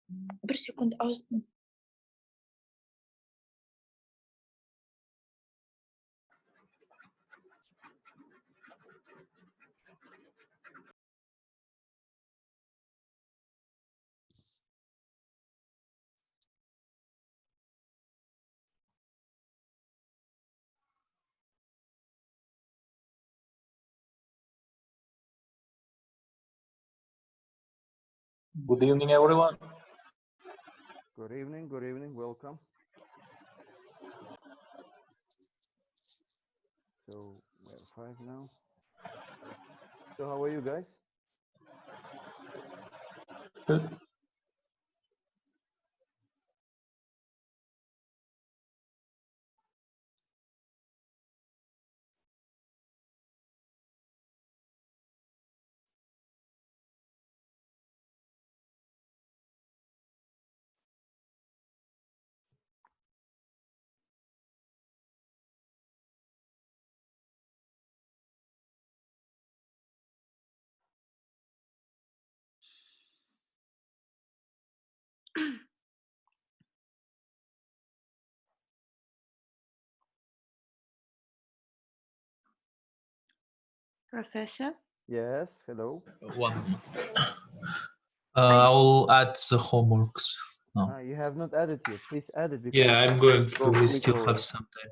Bir sekund aus. Good evening, everyone. Good evening, welcome. So we're 5 now. So how are you guys? Good. Professor? Yes, hello. One. I'll add the homeworks now. You have not added yet. Please add it because Yeah, I'm going to. We click still over have it. some time.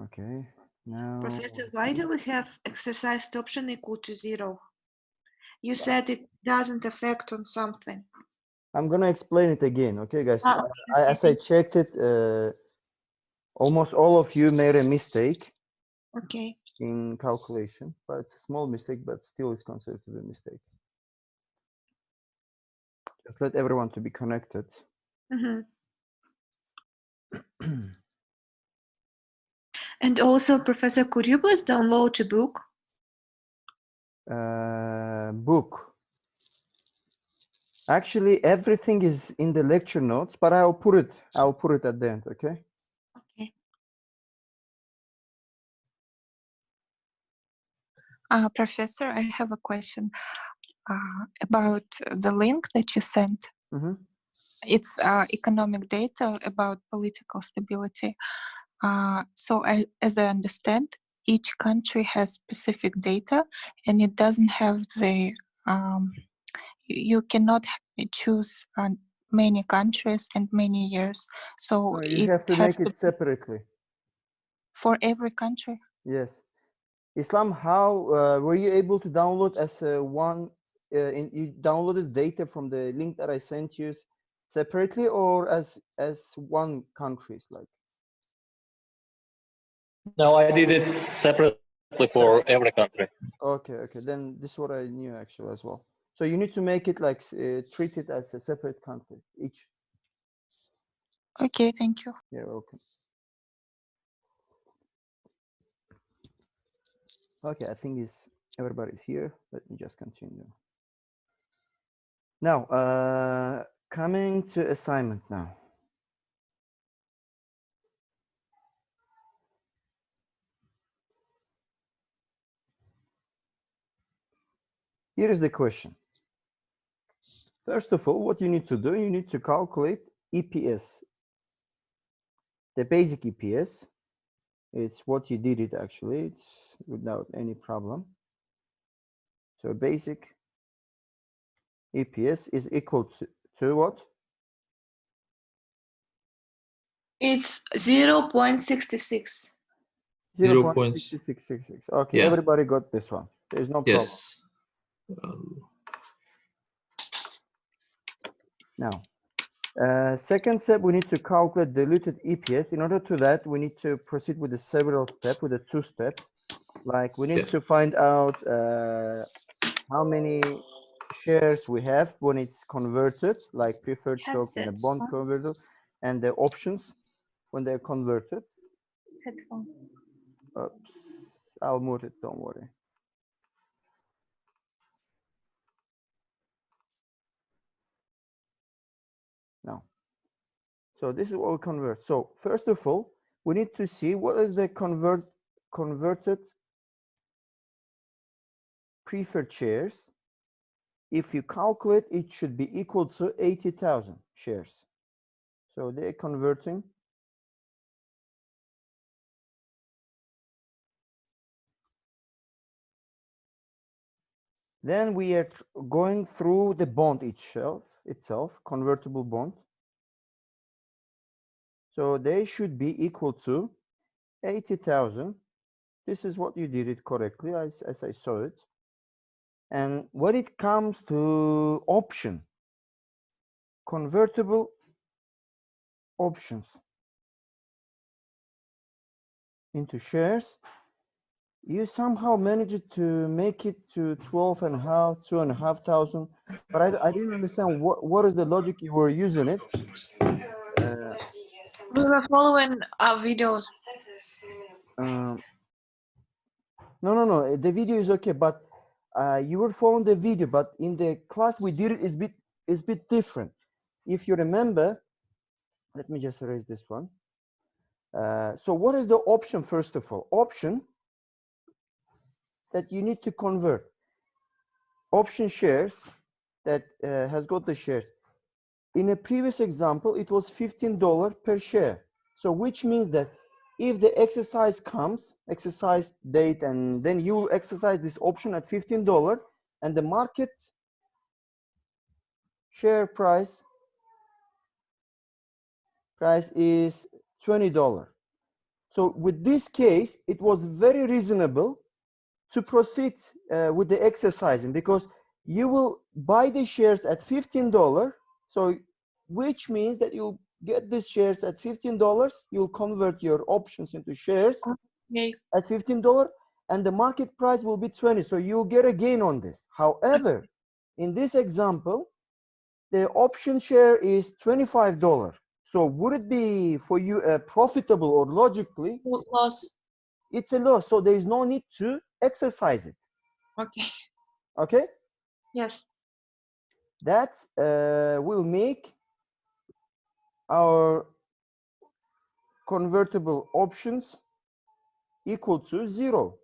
Okay. Now. Professor, why do we have exercised option equal to 0? You said it doesn't affect on something. I'm gonna explain it again, okay, guys? Okay. As I checked it, almost all of you made a mistake. Okay. In calculation, but it's a small mistake, but still is considered to be a mistake. Just let everyone to be connected. And also, Professor, could you please download a book? Book. Actually, everything is in the lecture notes, but I'll put it at the end, okay? Okay. Professor, I have a question about the link that you sent. It's economic data about political stability. So as I understand, each country has specific data and it doesn't have the, you cannot choose many countries and many years. So no, you have to make it separately. For every country? Yes. Islam, how were you able to download as one, you downloaded data from the link that I sent you separately or as one countries like? No, I did it separately for every country. Okay, then this is what I knew actually as well. So you need to make it like treat it as a separate country each. Okay, thank you. You're welcome. Okay, I think everybody's here. Let me just continue. Now, coming to assignment now. Here is the question. First of all, what you need to do, you need to calculate EPS. The basic EPS, it's what you did it actually, it's without any problem. So basic EPS is equal to what? It's 0.66. 0.6666. Okay, Yeah. everybody got this one. There's no problem. Yes. Now, second step, we need to calculate diluted EPS. In order to that, we need to proceed with the several steps, with the 2 steps. Like we need to find out how many shares we have when it's converted, like preferred stock and the bond converted, and the options when they're converted. Headphone. Oops, I'll mute it, don't worry. Now, so this is what we convert. So first of all, we need to see what is the converted preferred shares. If you calculate, it should be equal to 80,000 shares. So they're converting. Then we are going through the bond itself, convertible bond. So they should be equal to 80,000. This is what you did it correctly, as I saw it. And when it comes to option, convertible options into shares, you somehow managed to make it to 2,500. But I didn't understand what is the logic you were using it. We were following our videos. No, the video is okay, but you were following the video, but in the class we did it is bit different. If you remember, let me just erase this one. So what is the option? First of all, option that you need to convert. Option shares that has got the shares. In a previous example, it was $15 per share. So which means that if the exercise comes, exercise date, and then you will exercise this option at $15, and the market share price is $20. So with this case, it was very reasonable to proceed with the exercising, because you will buy the shares at $15. So which means that you'll get these shares at $15. You'll convert your options into shares at $15, and the market price will be 20. So you'll get a gain on this. However, in this example, the option share is $25. So would it be for you profitable, or logically? Loss. It's a loss. So there is no need to exercise it. Okay. Okay? Yes. That will make our convertible options equal to 0.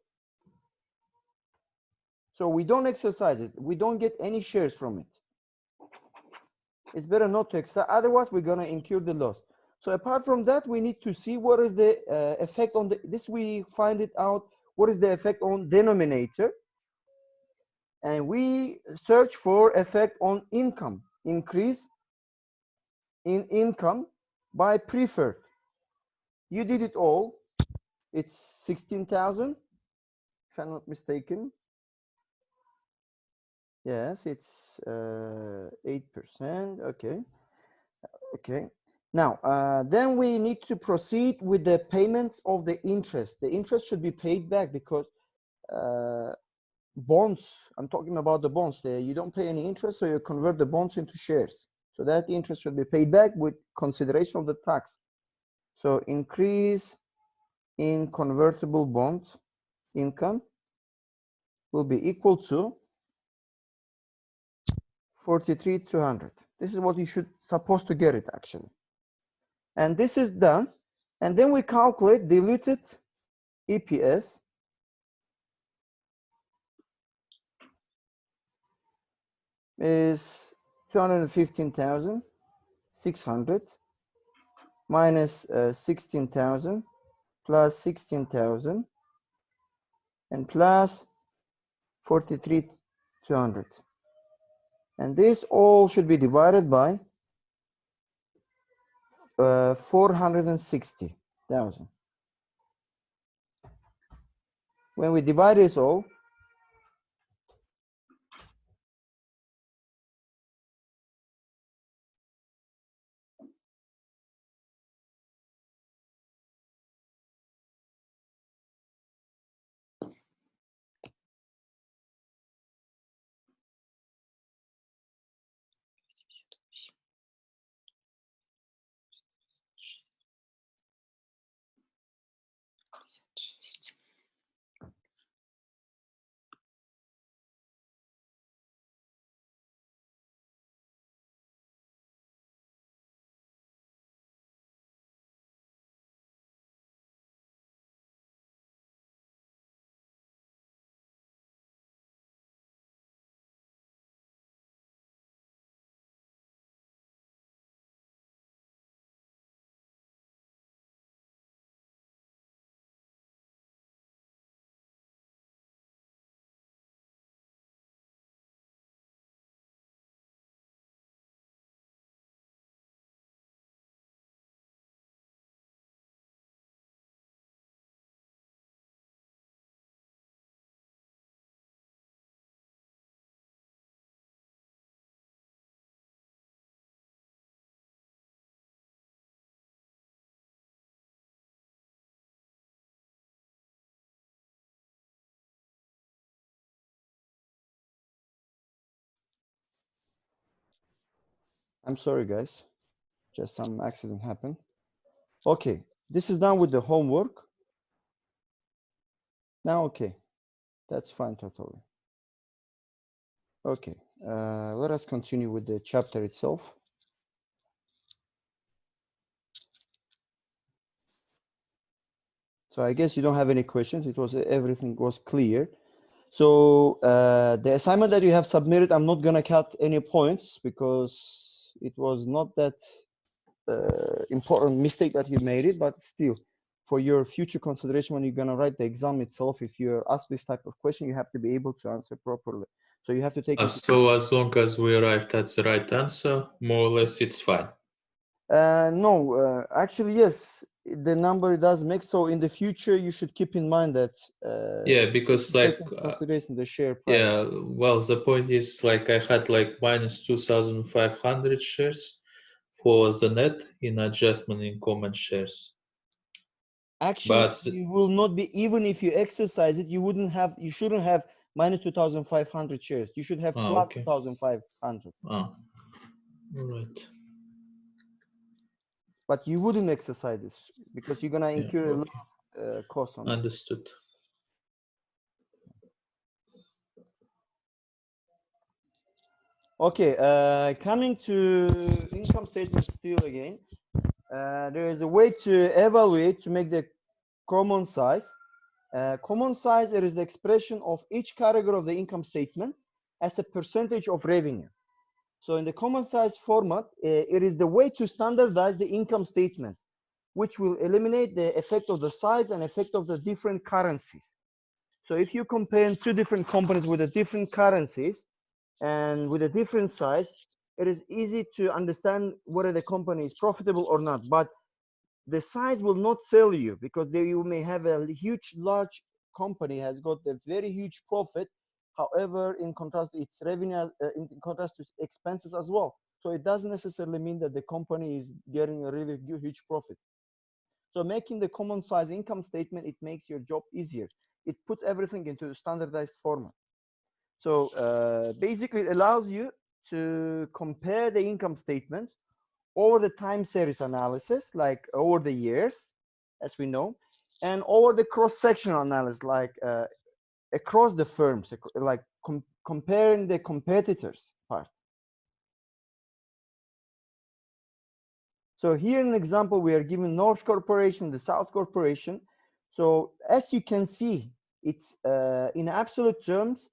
So we don't exercise it. We don't get any shares from it. It's better not to exercise. Otherwise, we're going to incur the loss. So apart from that, we need to see what is the effect on this. We find it out. What is the effect on denominator? And we search for effect on income, increase in income by preferred. You did it all. It's 16,000, if I'm not mistaken. Yes, it's 8%. Okay. Now, then we need to proceed with the payments of the interest. The interest should be paid back, because bonds, I'm talking about the bonds there, you don't pay any interest, so you convert the bonds into shares. So that interest should be paid back with consideration of the tax. So increase in convertible bonds income will be equal to 43,200. This is what you should supposed to get it actually. And this is done. And then we calculate diluted EPS. Is 215,600 minus 16,000 plus 16,000 and plus 43,200. And this all should be divided by 460,000. When we divide this all, I'm sorry, guys. Just some accident happened. Okay, this is done with the homework. Now, okay, that's fine totally. Okay, let us continue with the chapter itself. So I guess you don't have any questions. It was everything was clear. So the assignment that you have submitted, I'm not gonna cut any points because it was not that important mistake that you made it, but still, for your future consideration when you're gonna write the exam itself, if you're asked this type of question, you have to be able to answer properly. So you have to take. So as long as we arrived at the right answer, more or less, it's fine. No, actually, yes, the number does make. So in the future, you should keep in mind that. Yeah, because like. Consideration the share price. Yeah, well, the point is like I had like minus 2,500 shares for the net in adjustment in common shares. Actually, but you will not be, even if you exercise it, you shouldn't have minus 2,500 shares. You should have plus okay. 2,500. All right. But you wouldn't exercise this because you're gonna incur a lot of cost on it. Understood. Okay, coming to income statement still again, there is a way to evaluate to make the common size. Common size, there is the expression of each category of the income statement as a percentage of revenue. So in the common size format, it is the way to standardize the income statements, which will eliminate the effect of the size and effect of the different currencies. So if you compare two different companies with the different currencies and with a different size, it is easy to understand whether the company is profitable or not. But the size will not tell you, because there you may have a large company has got a very huge profit. However, in contrast, its revenue, in contrast to expenses as well. So it doesn't necessarily mean that the company is getting a really huge profit. So making the common size income statement, it makes your job easier. It puts everything into a standardized format. So basically, it allows you to compare the income statements over the time series analysis, like over the years, as we know, and over the cross-sectional analysis, like across the firms, like comparing the competitors part. So here in an example, we are given North Corporation, the South Corporation. So as you can see, it's in absolute terms,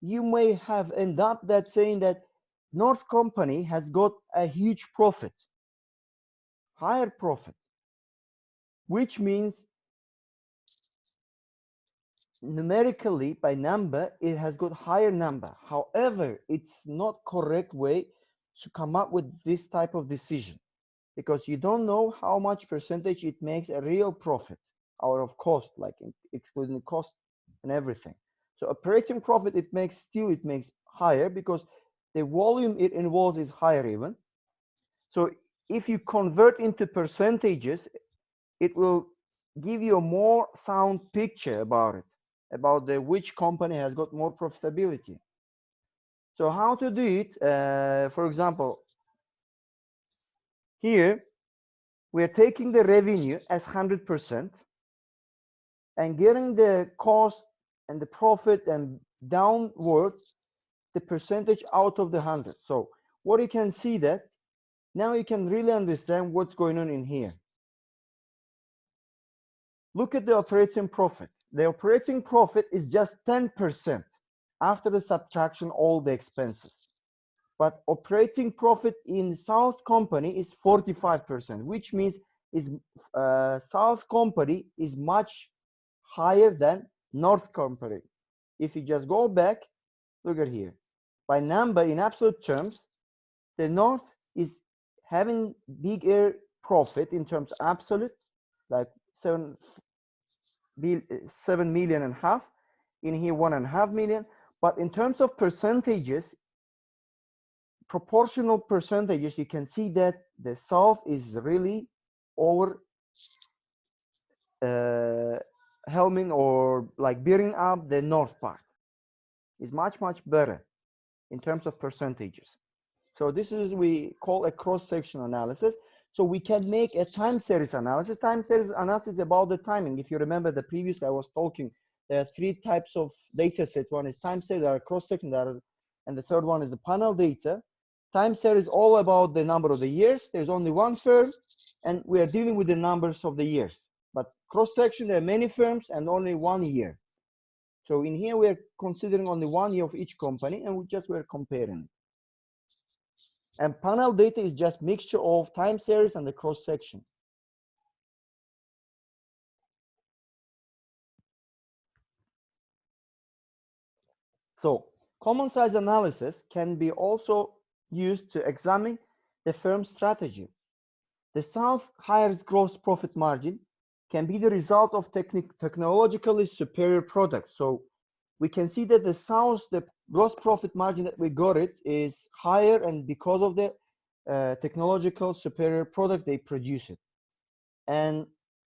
you may have end up that saying that North Company has got a huge profit, higher profit, which means numerically by number, it has got higher number. However, it's not correct way to come up with this type of decision, because you don't know how much percentage it makes a real profit out of cost, like excluding cost and everything. So operating profit, it makes higher because the volume it involves is higher even. So if you convert into percentages, it will give you a more sound picture about it, about which company has got more profitability. So how to do it? For example, here we're taking the revenue as 100% and getting the cost and the profit and downward the percentage out of the 100. So what you can see that now you can really understand what's going on in here. Look at the operating profit. The operating profit is just 10% after the subtraction all the expenses. But operating profit in South Company is 45%, which means South Company is much higher than North Company. If you just go back, look at here. By number, in absolute terms, the North is having bigger profit in terms of absolute, like 7.5 million. In here, 1.5 million. But in terms of percentages, proportional percentages, you can see that the South is really over helming or like beating up the North part. Is much better in terms of percentages. So this is we call a cross-section analysis. So we can make a time series analysis. Time series analysis is about the timing. If you remember the previous I was talking, there are three types of data sets. One is time series, there are cross-section, and the third one is the panel data. Time series is all about the number of the years. There's only one firm, and we are dealing with the numbers of the years. But cross-section, there are many firms and only 1 year. So in here, we are considering only 1 year of each company, and we're comparing. And panel data is just mixture of time series and the cross-section. So common size analysis can be also used to examine the firm's strategy. The South highest gross profit margin can be the result of technologically superior products. So we can see that the South, the gross profit margin that we got it is higher, and because of the technological superior product they produce it. And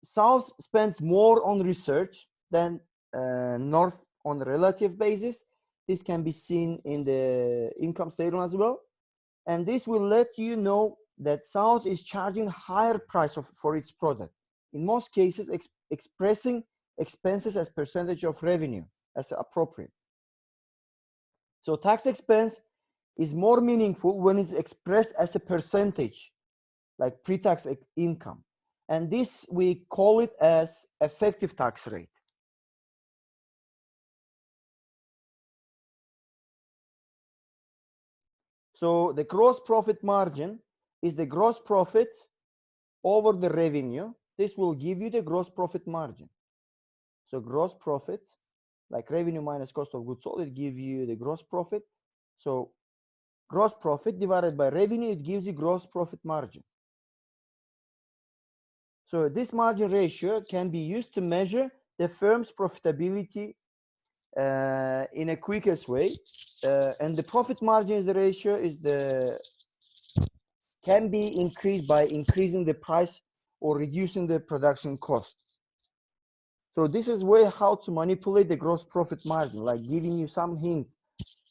South spends more on research than North on a relative basis. This can be seen in the income statement as well. And this will let you know that South is charging higher price for its product. In most cases, expressing expenses as percentage of revenue as appropriate. So tax expense is more meaningful when it's expressed as a percentage, like pre-tax income. And this, we call it as effective tax rate. So the gross profit margin is the gross profit over the revenue. This will give you the gross profit margin. So gross profit, like revenue minus cost of goods sold, it gives you the gross profit. So gross profit divided by revenue, it gives you gross profit margin. So this margin ratio can be used to measure the firm's profitability in a quickest way. And the profit margin is the ratio is can be increased by increasing the price or reducing the production cost. So this is way how to manipulate the gross profit margin, like giving you some hints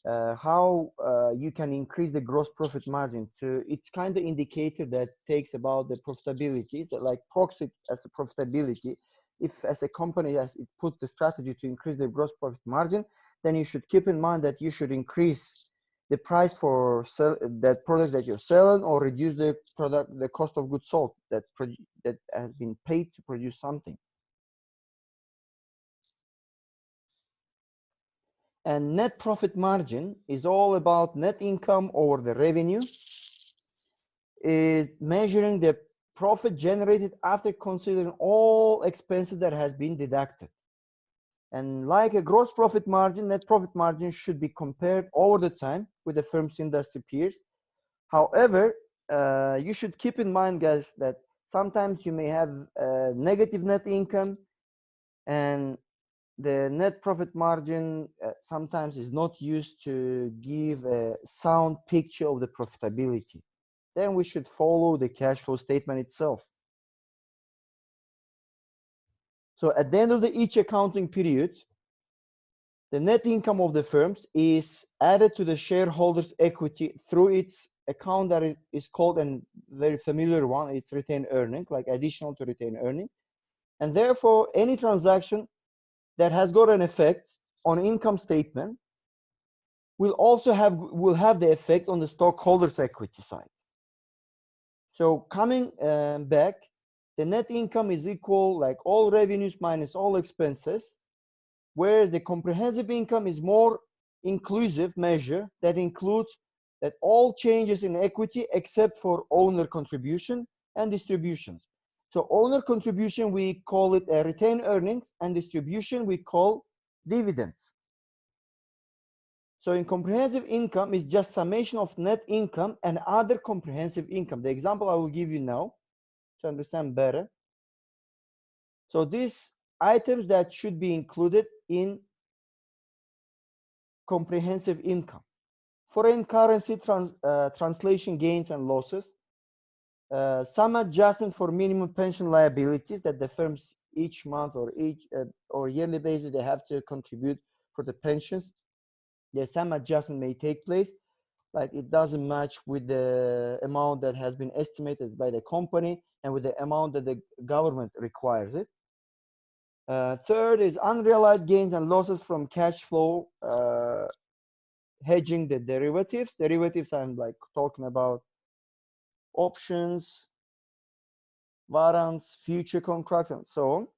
how you can increase the gross profit margin to, it's kind of indicator that takes about the profitability. It's like proxy as a profitability. If as a company as it puts the strategy to increase the gross profit margin, then you should keep in mind that you should increase the price for that product that you're selling, or reduce the cost of goods sold that has been paid to produce something. And net profit margin is all about net income over the revenue, is measuring the profit generated after considering all expenses that has been deducted. And like a gross profit margin, net profit margin should be compared over the time with the firm's industry peers. However, you should keep in mind, guys, that sometimes you may have negative net income, and the net profit margin sometimes is not used to give a sound picture of the profitability. Then we should follow the cash flow statement itself. So at the end of each accounting period, the net income of the firms is added to the shareholders' equity through its account that is called, a very familiar one, it's retained earning, like additional to retained earning. And therefore, any transaction that has got an effect on income statement will also have the effect on the stockholders' equity side. So coming back, the net income is equal like all revenues minus all expenses, whereas the comprehensive income is more inclusive measure that includes that all changes in equity except for owner contribution and distributions. So owner contribution, we call it a retained earnings, and distribution we call dividends. So in comprehensive income is just summation of net income and other comprehensive income. The example I will give you now to understand better. So these items that should be included in comprehensive income: foreign currency translation gains and losses, some adjustment for minimum pension liabilities that the firms each month or yearly basis they have to contribute for the pensions. There's some adjustment may take place. like it doesn't match with the amount that has been estimated by the company and with the amount that the government requires it. Third is unrealized gains and losses from cash flow hedging the derivatives. Derivatives, I'm like talking about options, warrants, future contracts, and so on.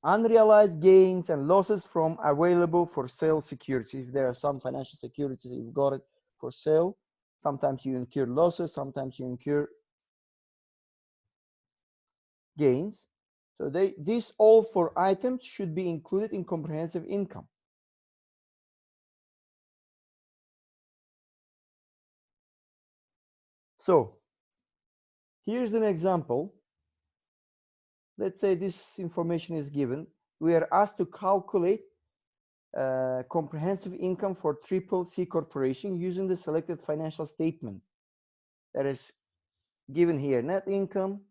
Unrealized gains and losses from available for sale securities. If there are some financial securities, you've got it for sale. Sometimes you incur losses, sometimes you incur gains. So these all four items should be included in comprehensive income. So here's an example. Let's say this information is given. We are asked to calculate comprehensive income for CCC Corporation using the selected financial statement that is given here. Net income,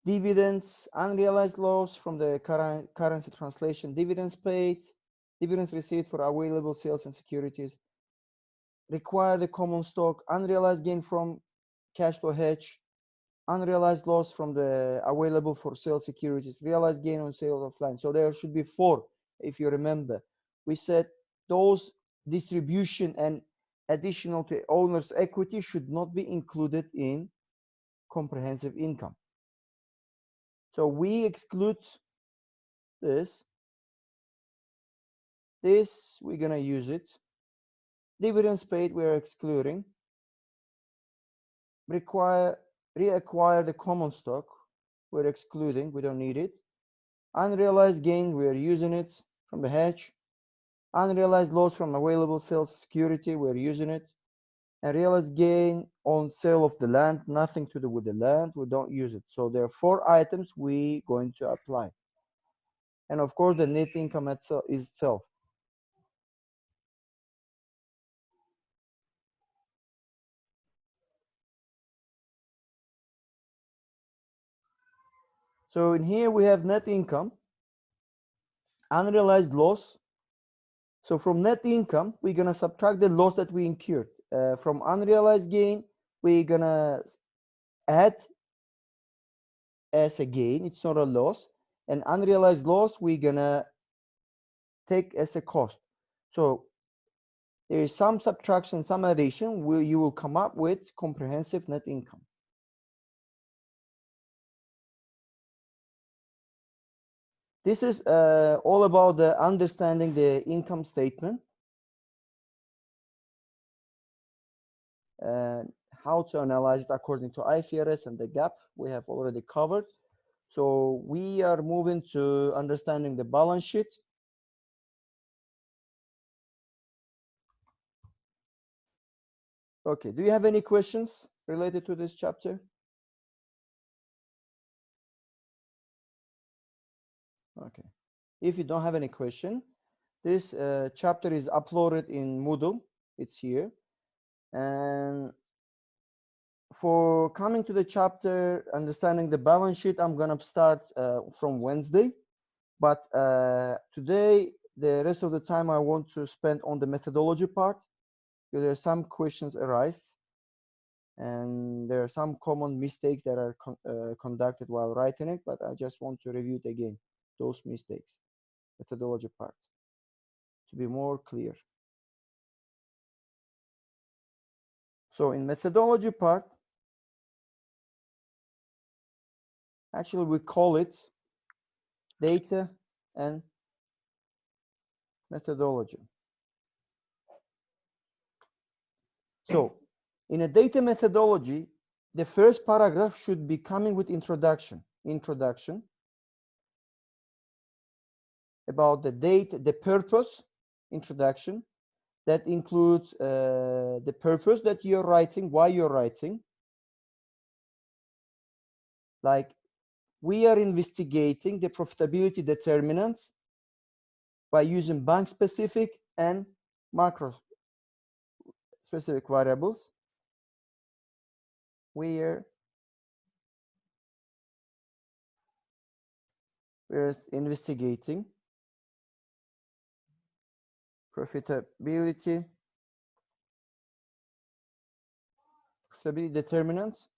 dividends, unrealized loss from the currency translation, dividends paid, dividends received for available sales and securities, require the common stock, unrealized gain from cash flow hedge, unrealized loss from the available for sale securities, realized gain on sale of land. So there should be four, if you remember. We said those distribution and additional to owner's equity should not be included in comprehensive income. So we exclude this. This, we're gonna use it. Dividends paid, we're excluding. Reacquire the common stock, we're excluding, we don't need it. Unrealized gain, we're using it from the hedge. Unrealized loss from available sales security, we're using it. And realized gain on sale of the land, nothing to do with the land, we don't use it. So there are four items we going to apply. And of course, the net income itself. So in here we have net income, unrealized loss. So from net income, we're gonna subtract the loss that we incurred. From unrealized gain, we're gonna add as a gain, it's not a loss. And unrealized loss, we're gonna take as a cost. So there is some subtraction, some addition, you will come up with comprehensive net income. This is all about the understanding the income statement. How to analyze it according to IFRS and the GAAP we have already covered. So we are moving to understanding the balance sheet. Okay, do you have any questions related to this chapter? Okay, if you don't have any question, this chapter is uploaded in Moodle, it's here. And for coming to the chapter, understanding the balance sheet, I'm gonna start from Wednesday. But today, the rest of the time I want to spend on the methodology part, because there are some questions arise. And there are some common mistakes that are conducted while writing it, but I just want to review it again, those mistakes, methodology part, to be more clear. So in methodology part, actually we call it data and methodology. So in a data methodology, the first paragraph should be coming with introduction about the data, the purpose, introduction. That includes the purpose that you're writing, why you're writing. Like, we are investigating the profitability determinants by using bank specific and macro specific variables. We are We're investigating profitability determinants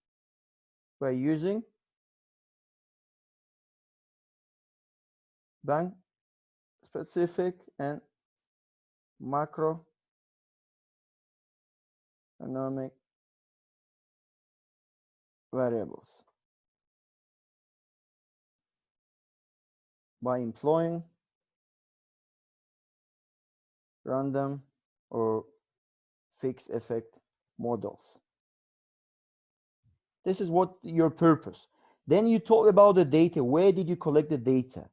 by using bank specific and macroeconomic variables by employing random or fixed effect models. This is what your purpose. Then you talk about the data. Where did you collect the data?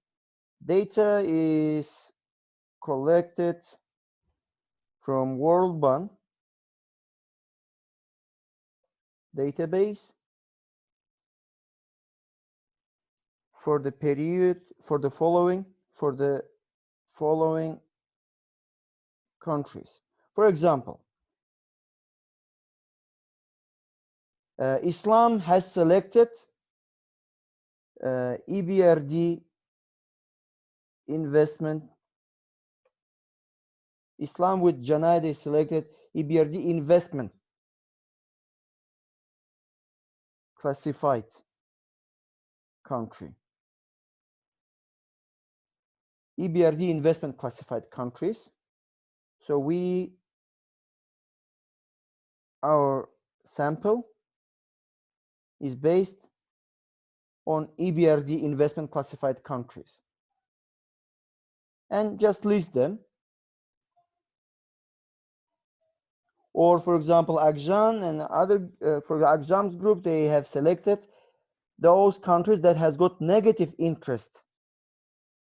Data is collected from World Bank database for the period for the following countries. For example, Islam has selected EBRD investment. Islam with Janai selected EBRD investment classified country. EBRD investment classified countries. So our sample is based on EBRD investment classified countries. And just list them. Or for example, Akjan and other, for the Akjan's group, they have selected those countries that has got negative interest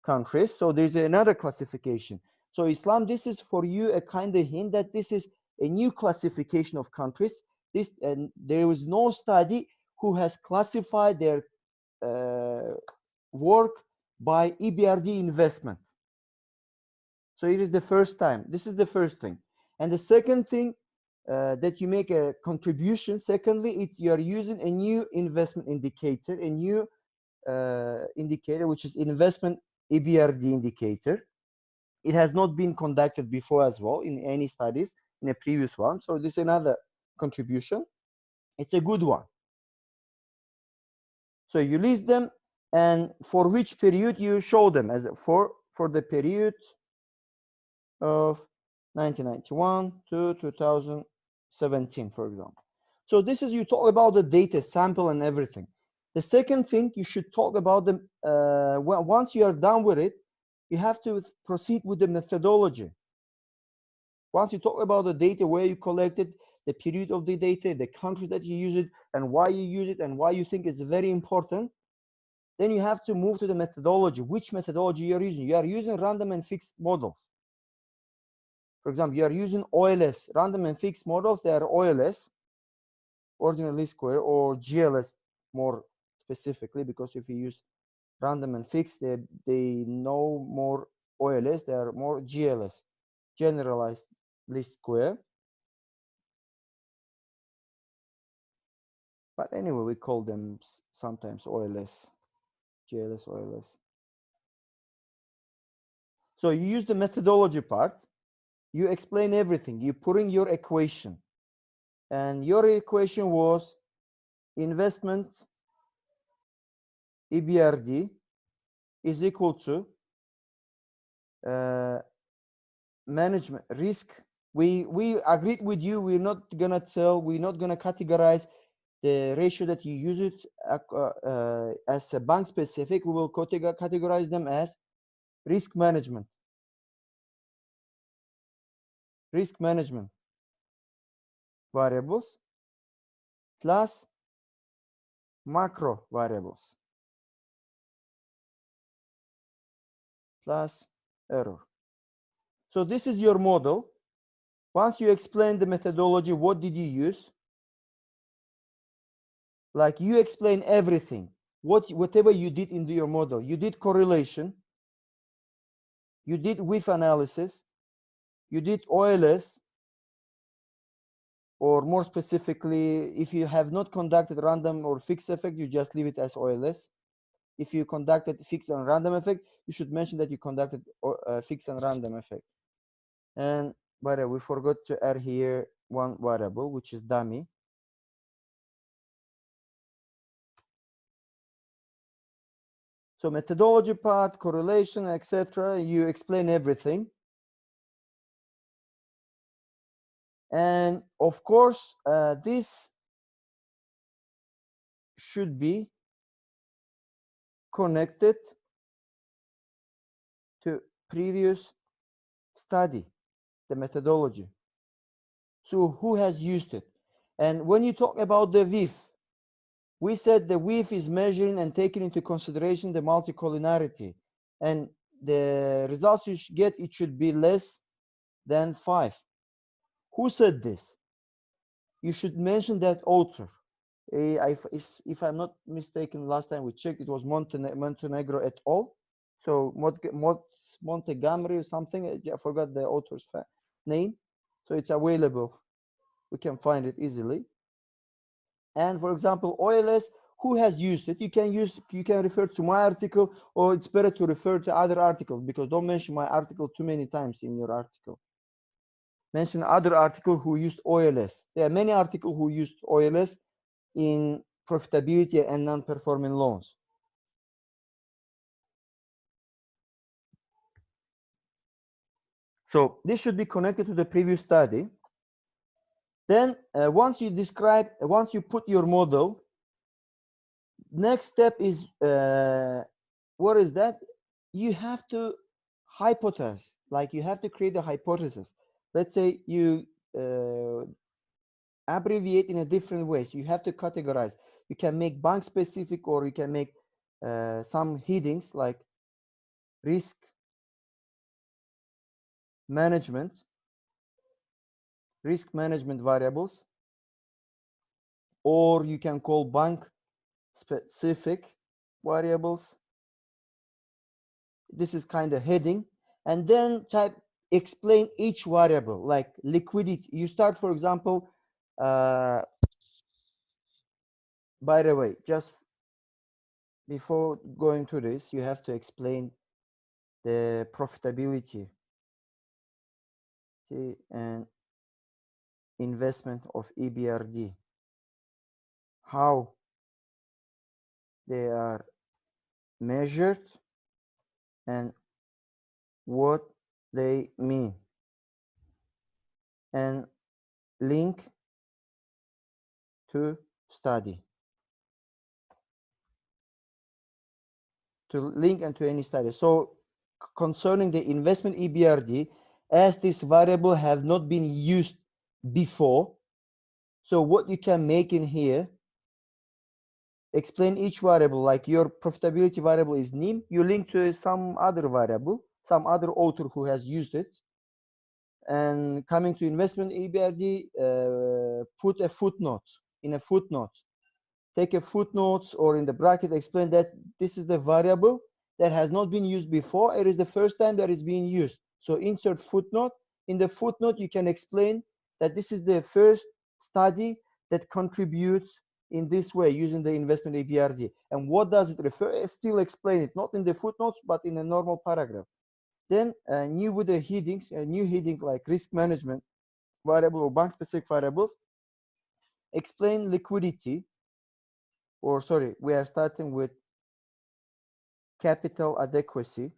countries. So there's another classification. So Islam, this is for you a kind of hint that this is a new classification of countries. And there is no study who has classified their work by EBRD investment. So it is the first time. This is the first thing. And the second thing that you make a contribution, secondly, it's you are using a new investment indicator, a new indicator, which is investment EBRD indicator. It has not been conducted before as well in any studies in a previous one. So this is another contribution. It's a good one. So you list them, and for which period you show them as for the period of 1991 to 2017, for example. So this is, you talk about the data sample and everything. The second thing, you should talk about the once you are done with it, you have to proceed with the methodology. Once you talk about the data, where you collected, the period of the data, the country that you use it, and why you use it, and why you think it's very important, then you have to move to the methodology. Which methodology you are using? You are using random and fixed models. For example, you are using OLS, random and fixed models. They are OLS, ordinary least square, or GLS more specifically, because if you use random and fixed, they know more OLS, they are more GLS, generalized least square. But anyway, we call them sometimes OLS, GLS, OLS. So you use the methodology part, you explain everything, you put in your equation. And your equation was investment EBRD is equal to management risk. We agreed with you, we're not gonna categorize the ratio that you use it as a bank specific. We will categorize them as risk management variables plus macro variables plus error. So this is your model. Once you explain the methodology, what did you use? Like you explain everything, whatever you did in your model. You did correlation, you did width analysis, you did OLS, or more specifically, if you have not conducted random or fixed effect, you just leave it as OLS. if you conducted fixed and random effect, you should mention that you conducted fixed and random effect. And by the way, we forgot to add here one variable, which is dummy. So methodology part, correlation, etc. You explain everything. And of course, this should be connected to previous study, the methodology. So who has used it? And when you talk about the width, we said the width is measuring and taking into consideration the multicollinearity. And the results you should get, it should be less than 5. Who said this? You should mention that author. If I'm not mistaken, last time we checked, it was Montenegro et al. So Montgomery or something, I forgot the author's name. So it's available. We can find it easily. And for example, OLS, who has used it? You can refer to my article, or it's better to refer to other articles, because don't mention my article too many times in your article. Mention other article who used OLS. There are many articles who used OLS in profitability and non-performing loans. So this should be connected to the previous study. Then once you put your model, next step is, what is that? You have to hypothesize, like you have to create a hypothesis. Let's say you abbreviate in a different ways. You have to categorize. You can make bank specific, or you can make some headings like risk management variables, or you can call bank specific variables. This is kind of heading, and then explain each variable, like liquidity. You start, for example, by the way, just before going to this, you have to explain the profitability and investment of EBRD, how they are measured and what they mean, and link to study, to link and to any study. So concerning the investment EBRD, as this variable have not been used before, so what you can make in here, explain each variable, like your profitability variable is NIM, you link to some other variable, some other author who has used it. And coming to investment EBRD, put a footnote. In a footnote, take a footnote, or in the bracket, explain that this is the variable that has not been used before. It is the first time that is being used. So insert footnote. In the footnote, you can explain that this is the first study that contributes in this way using the investment EBRD. And what does it refer? Still explain it, not in the footnotes, but in a normal paragraph. Then new with the headings, a new heading like risk management variable or bank specific variables. Explain liquidity, or sorry, we are starting with capital adequacy.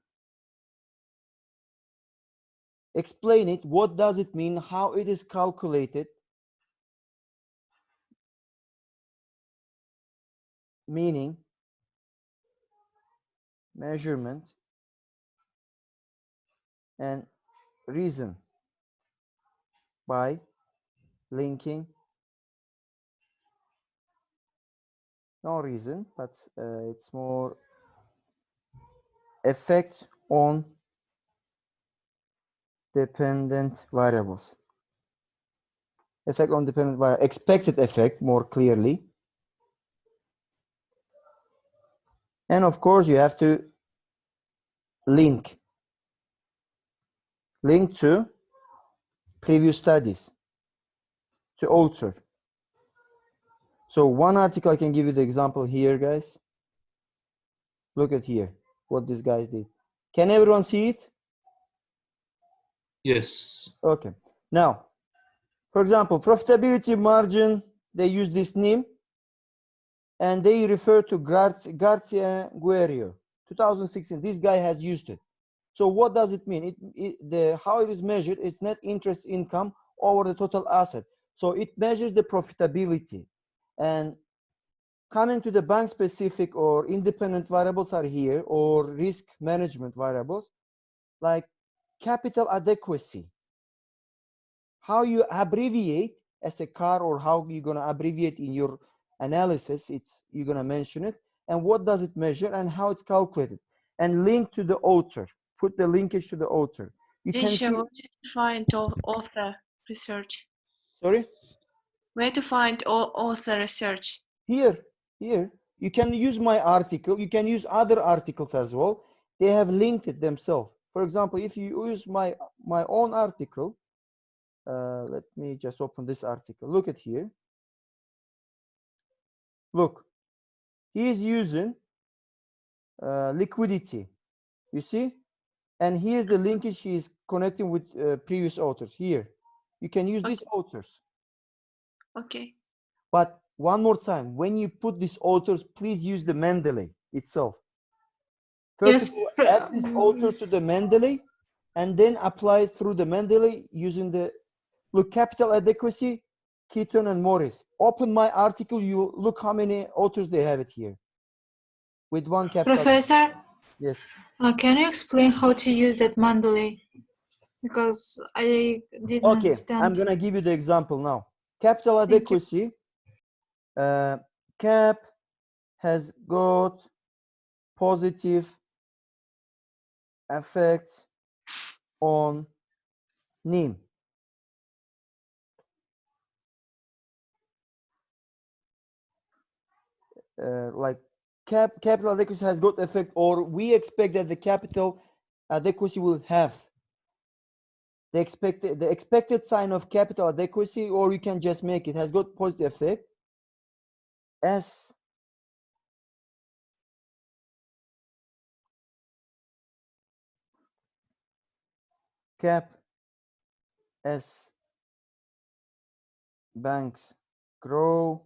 Explain it, what does it mean, how it is calculated, meaning, measurement, and reason by linking, no reason, but it's more effect on dependent variables. Effect on dependent variable, expected effect more clearly. And of course, you have to link to previous studies, to author. So one article, I can give you the example here, guys. Look at here, what these guys did. Can everyone see it? Yes. Okay. Now, for example, profitability margin, they use this name and they refer to Garcia Guerrero, 2016. This guy has used it. So what does it mean? How it is measured is net interest income over the total asset. So it measures the profitability. And coming to the bank specific or independent variables are here, or risk management variables, like capital adequacy. How you abbreviate as a car, or how you're going to abbreviate in your analysis, you're going to mention it, and what does it measure and how it's calculated, and link to the author. Put the linkage to the author. You can see. Where to find author research? Sorry? Where to find author research? Here. You can use my article. You can use other articles as well. They have linked it themselves. For example, if you use my own article, let me just open this article. Look at here. Look, he is using liquidity. You see? And here's the linkage he is connecting with previous authors. Here, you can use these authors. Okay. But one more time, when you put these authors, please use the Mendeley itself. First of all, add these authors to the Mendeley, and then apply it through the Mendeley using the, look, capital adequacy, Keaton and Morris. Open my article, you look how many authors they have it here. With one capital. Professor? Yes. Can you explain how to use that Mendeley? Because I didn't understand. I'm going to give you the example now. Capital adequacy, cap has got positive effect on NIM. Like capital adequacy has got effect, or we expect that the capital adequacy will have the expected sign of capital adequacy, or you can just make it has got positive effect as cap as banks grow,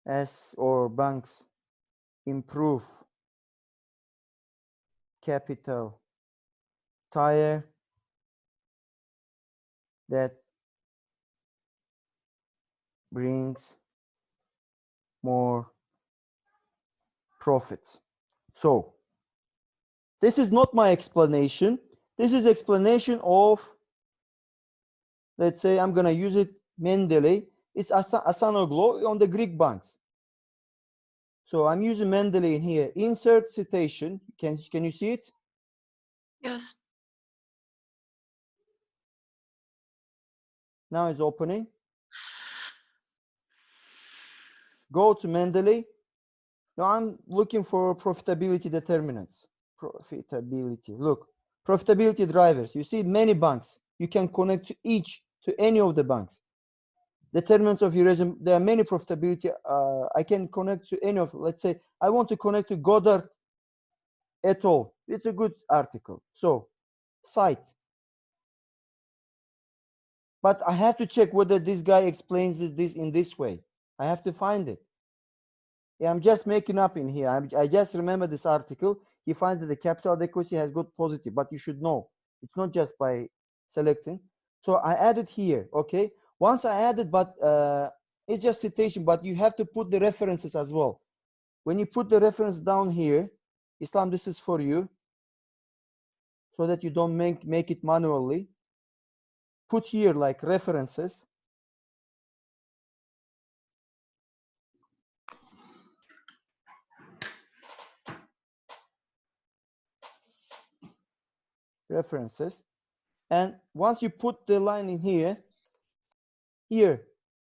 as or banks improve capital tire, that brings more profits. So this is not my explanation. This is explanation of, let's say I'm going to use it, Mendeley. It's Asanoglu on the Greek banks. So I'm using Mendeley in here. Insert citation. Can you see it? Yes. Now it's opening. Go to Mendeley. Now I'm looking for profitability determinants. Profitability. Look, profitability drivers. You see many banks. You can connect to any of the banks. Determinants of your resume. There are many profitability. I can connect to any of. Let's say I want to connect to Goddard et al. It's a good article. So, cite. But I have to check whether this guy explains this in this way. I have to find it. Yeah, I'm just making up in here. I just remember this article. He finds that the capital adequacy has got positive, but you should know it's not just by selecting. So I added here. Okay. Once I added, but it's just citation, but you have to put the references as well. When you put the reference down here, Islam, this is for you, so that you don't make it manually. Put here like references. References. And once you put the line in here,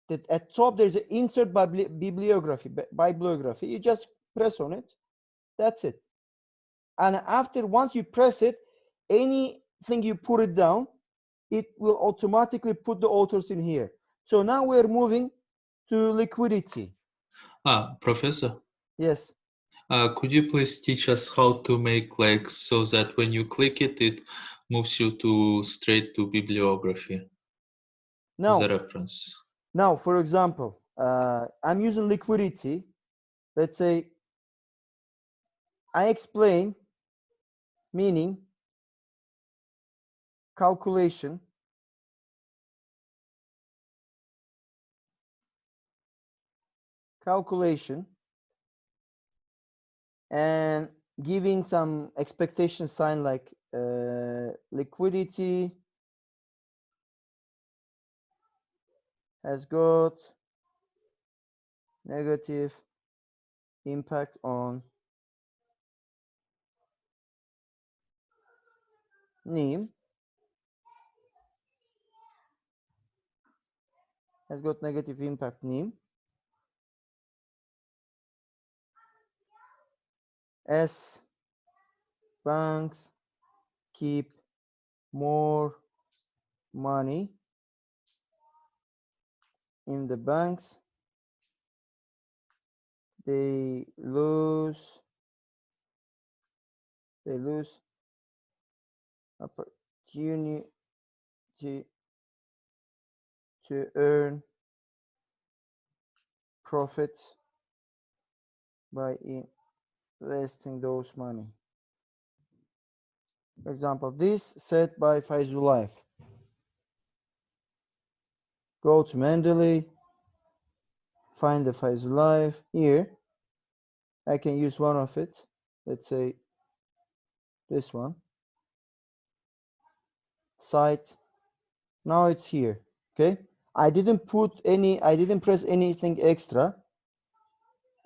that at top there's an insert bibliography. You just press on it. That's it. And after, once you press it, anything you put it down, it will automatically put the authors in here. So now we're moving to liquidity. Professor. Yes. Could you please teach us how to make like so that when you click it, it moves you to straight to bibliography, Now, the reference? now, for example, I'm using liquidity. Let's say I explain meaning, calculation, and giving some expectation sign like liquidity has got negative impact on NIM, has got negative impact NIM as banks keep more money in the banks, they lose opportunity to earn profits by investing those money. For example, this set by Faizullayev. Go to Mendeley, find the Faizullayev. Here, I can use one of it. Let's say this one. Site. Now it's here. Okay. I didn't press anything extra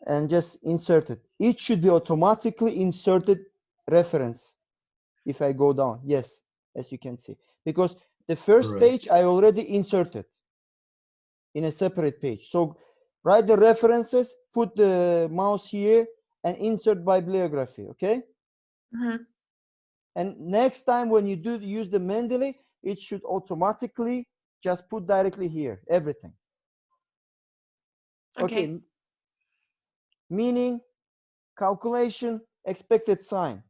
and just insert it. It should be automatically inserted reference. If I go down, yes, as you can see, because the first stage I already inserted in a separate page. So write the references, put the mouse here, and insert bibliography. Okay. Mhm. And next time when you use the Mendeley, it should automatically just put directly here everything. Okay. Meaning, calculation, expected sign.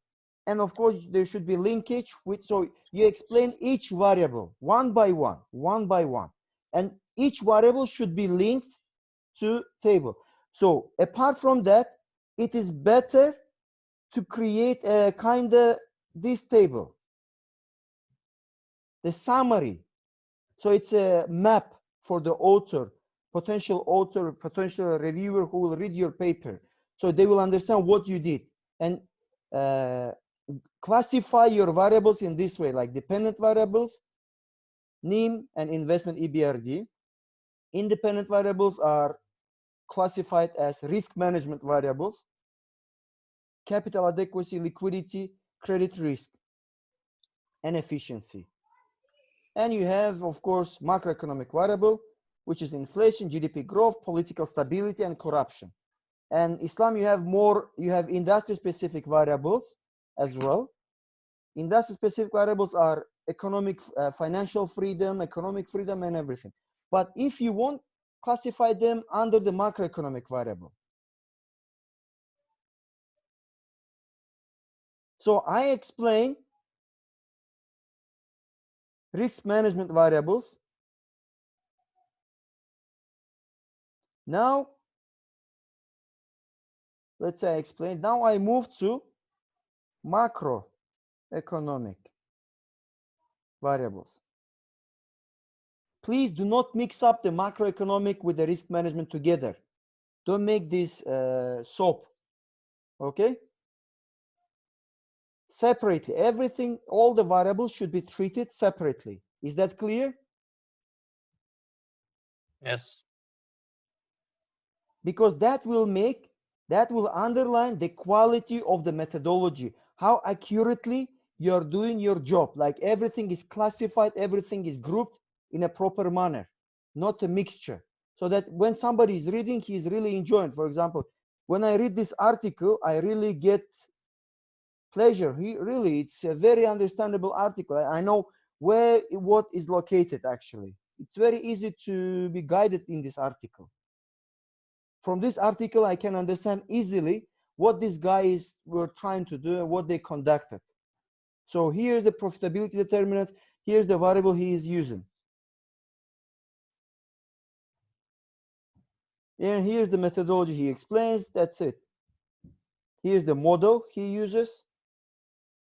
And of course, there should be linkage with, so you explain each variable one by one. And each variable should be linked to table. So apart from that, it is better to create a kind of this table, the summary. So it's a map for the author, potential reviewer who will read your paper. So they will understand what you did. And classify your variables in this way, like dependent variables, NIM and investment EBRD. Independent variables are classified as risk management variables, capital adequacy, liquidity, credit risk, and efficiency. And you have, of course, macroeconomic variable, which is inflation, GDP growth, political stability, and corruption. And Islam, you have industry-specific variables as well. Industry-specific variables are economic, financial freedom, economic freedom, and everything. But if you want, classify them under the macroeconomic variable. So I explain risk management variables. Now, let's say I explain. Now I move to macroeconomic variables. Please do not mix up the macroeconomic with the risk management together. Don't make this soap. Okay? Separately. Everything, all the variables should be treated separately. Is that clear? Yes. Because that will underline the quality of the methodology, how accurately you're doing your job. Like everything is classified, everything is grouped in a proper manner, not a mixture. So that when somebody is reading, he's really enjoying. For example, when I read this article, I really get pleasure. It's a very understandable article. I know what is located actually. It's very easy to be guided in this article. from this article, I can understand easily what these guys were trying to do and what they conducted. So here's the profitability determinant. Here's the variable he is using. And here's the methodology he explains. That's it. Here's the model he uses.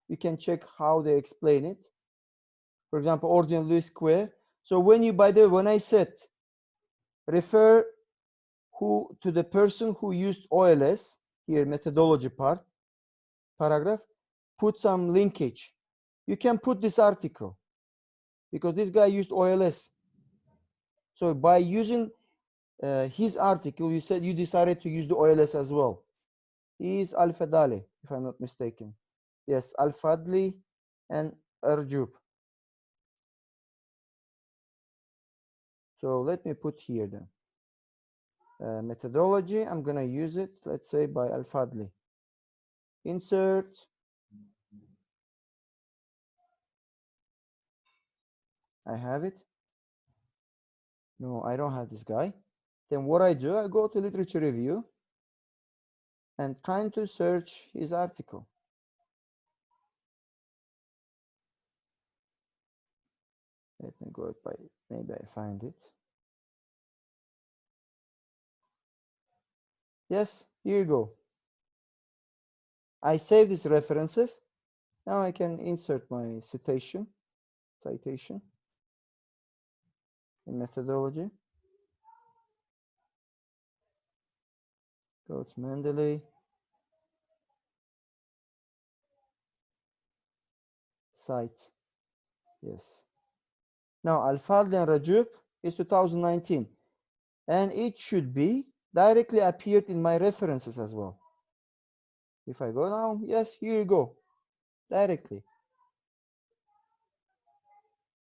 You can check how they explain it. For example, ordinal least square. So when you, by the way, when I said refer to the person who used OLS, here methodology part, paragraph, put some linkage. You can put this article because this guy used OLS. So by using his article, you said you decided to use the OLS as well. He is Al-Fadali, if I'm not mistaken. Yes, Al-Fadli and Erjub. So let me put here then. Methodology, I'm going to use it, let's say by Al-Fadli. Insert. I have it. No, I don't have this guy. Then what I do, I go to literature review and trying to search his article. Let me go by, maybe I find it. Yes, here you go. I save these references. Now I can insert my citation in methodology. Go to Mendeley. Cite. Yes. Now Al-Fadli and Rajub is 2019. And it should be directly appeared in my references as well. If I go down, yes, here you go. Directly.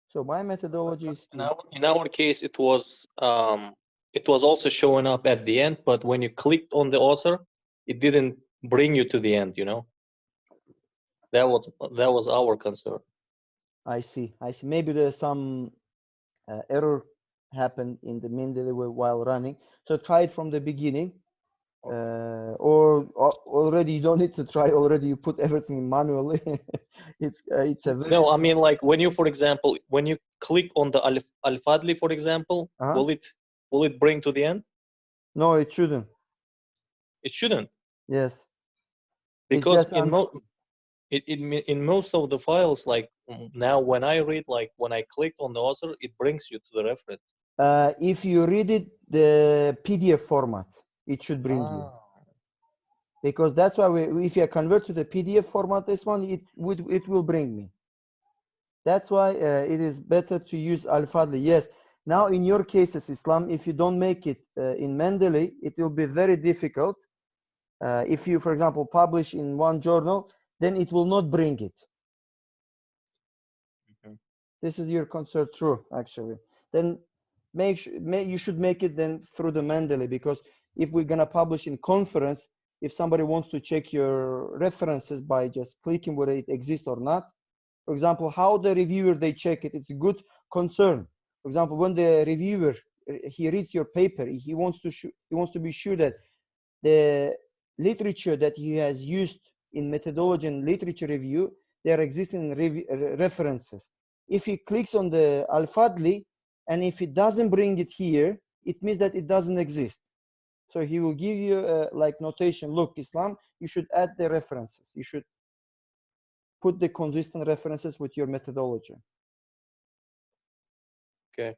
So my methodology is in our case, it was also showing up at the end, but when you clicked on the author, it didn't bring you to the end, you know. That was our concern. I see. Maybe there's some error happened in the Mendeley while running. So try it from the beginning. Or already you don't need to try already, you put everything manually. it's a very... No, I mean, like when you, for example, when you click on the Al-Fadli, for example, will it bring to the end? No, it shouldn't. It shouldn't. Yes, because in most of the files, like now when I read, like when I click on the author, it brings you to the reference. If you read it the PDF format, it should bring you, because that's why if you convert to the PDF format, this one it will bring me. That's why it is better to use Al-Fadli. Yes. Now in your cases, Islam, if you don't make it in Mendeley, it will be very difficult. If you, for example, publish in one journal, then it will not bring it. This is your concern, true, actually. Then you should make it then through the Mendeley, because if we're gonna publish in conference, if somebody wants to check your references by just clicking whether it exists or not, for example, how the reviewer they check it, it's a good concern. For example, when the reviewer he reads your paper, he wants to be sure that the literature that he has used in methodology and literature review, there are existing references. If he clicks on the Al-Fadli and if it doesn't bring it here, it means that it doesn't exist. So he will give you like notation. Look, Islam, you should add the references. You should put the consistent references with your methodology. Okay.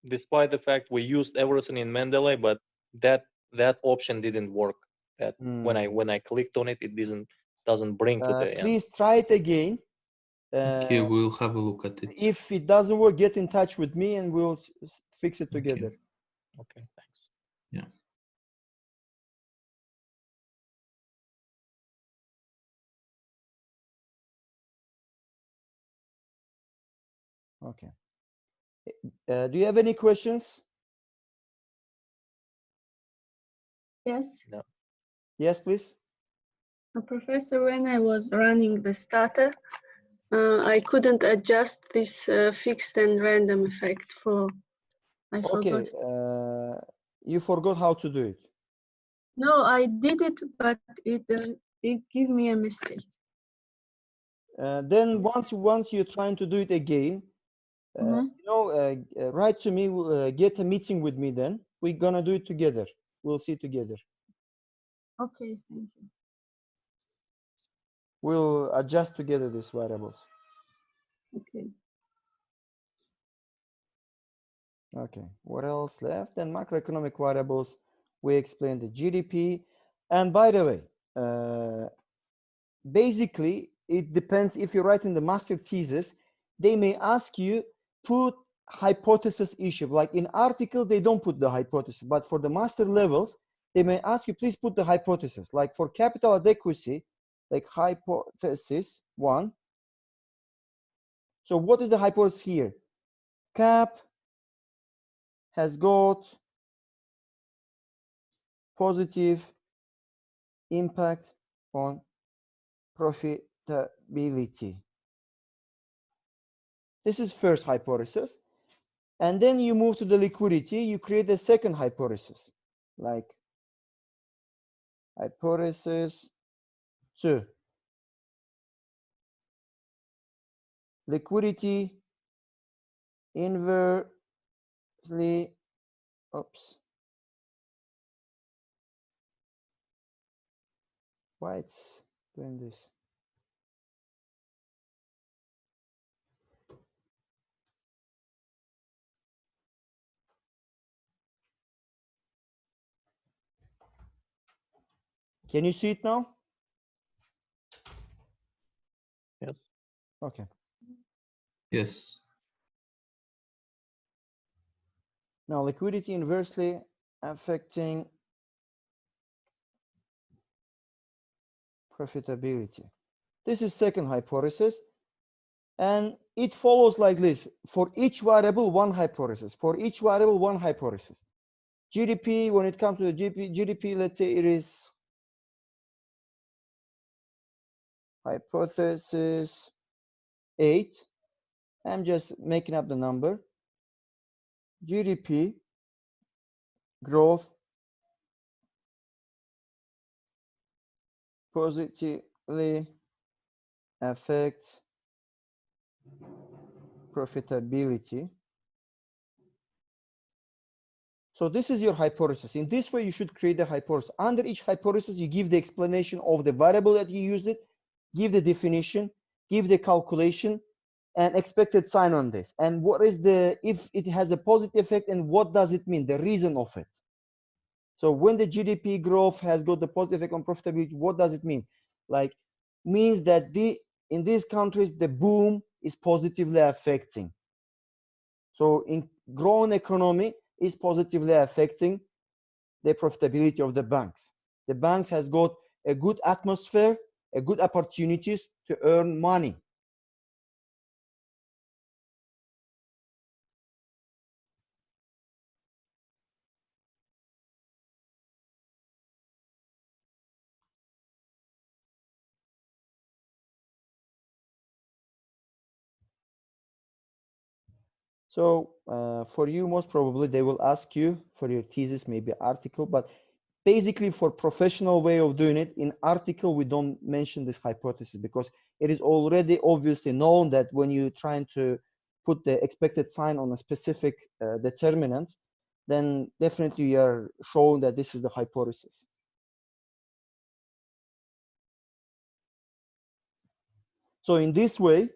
Despite the fact we used everything in Mendeley, but that option didn't work. That when I clicked on it, it doesn't bring to the end. Please try it again. Okay, we'll have a look at it. If it doesn't work, get in touch with me and we'll fix it together. Okay, thanks. Yeah. Okay. Do you have any questions? Yes. No. Yes, please. Professor, when I was running the starter, I couldn't adjust this fixed and random effect for, I forgot. Okay, you forgot how to do it. No, I did it, but it gave me a mistake. Then once you're trying to do it again, write to me, get a meeting with me, then we're gonna do it together. We'll see together. Okay, thank you. We'll adjust together these variables. Okay. Okay, what else left? Then macroeconomic variables, we explained the GDP. And by the way, basically, it depends if you're writing the master thesis, they may ask you, put hypothesis issue. Like in articles, they don't put the hypothesis, but for the master levels, they may ask you, please put the hypothesis. Like for capital adequacy, like hypothesis 1. So what is the hypothesis here? CAP has got positive impact on profitability. This is first hypothesis. And then you move to the liquidity, you create a second hypothesis, like hypothesis 2. Liquidity inversely, oops. Why it's doing this? Can you see it now? Yes. Okay. Yes. Now liquidity inversely affecting profitability. This is second hypothesis. And it follows like this. For each variable, one hypothesis. For each variable, one hypothesis. GDP, when it comes to the GDP, let's say it is hypothesis 8. I'm just making up the number. GDP growth positively affects profitability. So this is your hypothesis. In this way, you should create a hypothesis. Under each hypothesis, you give the explanation of the variable that you used it, give the definition, give the calculation, and expected sign on this. And what is the, if it has a positive effect, and what does it mean, the reason of it. So when the GDP growth has got the positive effect on profitability, what does it mean? Like, means that in these countries, the boom is positively affecting. So in growing economy is positively affecting the profitability of the banks. The banks has got a good atmosphere, a good opportunities to earn money. So for you, most probably they will ask you for your thesis, maybe article, but basically for professional way of doing it, in article, we don't mention this hypothesis because it is already obviously known that when you're trying to put the expected sign on a specific determinant, then definitely you are showing that this is the hypothesis. So in this way,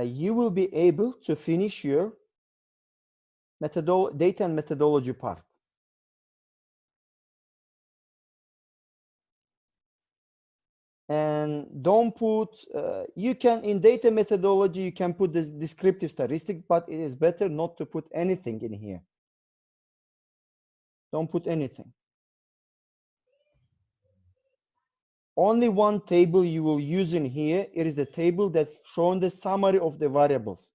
you will be able to finish your data and methodology part. And don't put, you can, in data methodology, you can put this descriptive statistics, but it is better not to put anything in here. Don't put anything. Only one table you will use in here. It is the table that shows the summary of the variables.